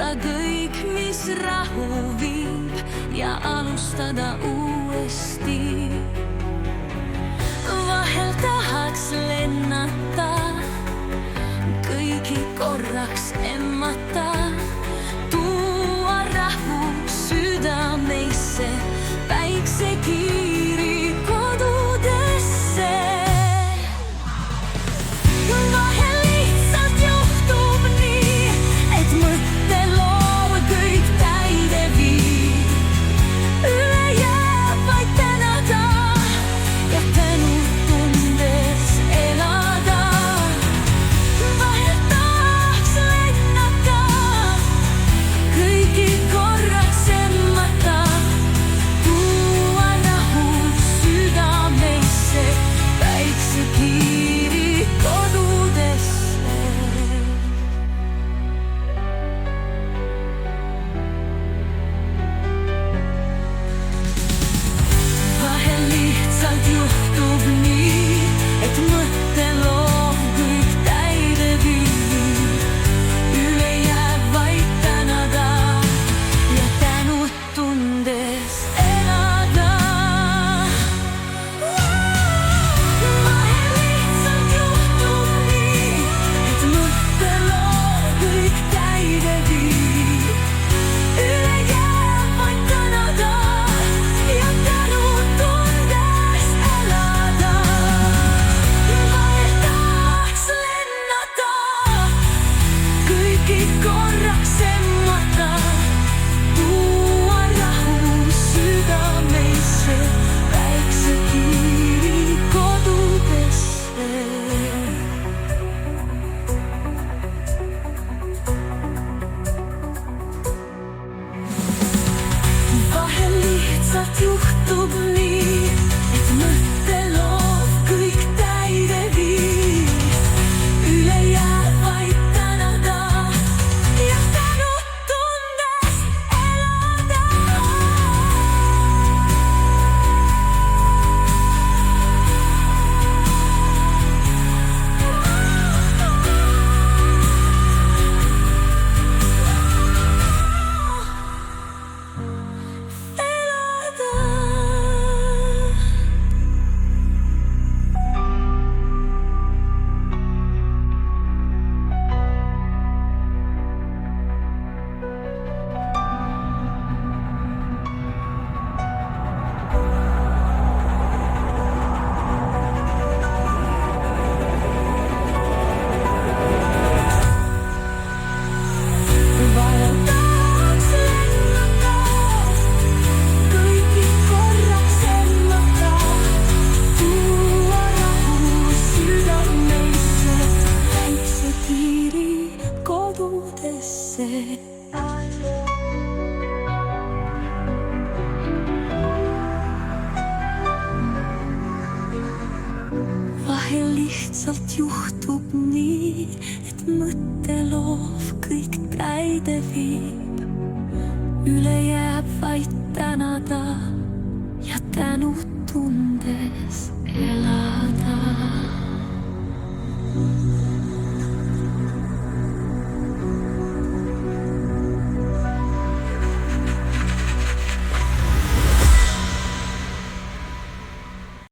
unohtaa kõik, mis rahu viib ja alustada uuesti. Vahel tahaks lennata, kõigi korraks emmata, tuua rahu südameisse, päiksekiiri kodudesse. Vahel lihtsalt juhtub nii, et mõtteloom kõik täide viib. Üle jääb vaid tänada ja tänu tundes elada. Vahel tahaks lennata, kõigi korraks emmata, tuua rahu südameisse, päiksekiiri kodudesse. Vahel lihtsalt juhtub nii, et mõtteloom kõik täide viib. Üle jääb vaid tänada ja tänu tundes elada. Vahel lihtsalt juhtub nii, et mõtteloom kõik täide viib. Üle jääb vaid tänada ja tänu tundes elada. Vahel tahaks lennata, kõigi korraks emmata, tuua rahu südameisse, päiksekiiri kodudesse. Vahel lihtsalt juhtub nii, et mõtteloom kõik täide viib. Üle jääb vaid tänada ja tänu tundes elada. Vahel tahaks lennata, kõigi korraks emmata, tuua rahu südameisse, päiksekiiri kodudesse. Vahel lihtsalt juhtub nii, et mõtteloov kõik täide viib. Üle jääb vaid tänada ja tänu tunda.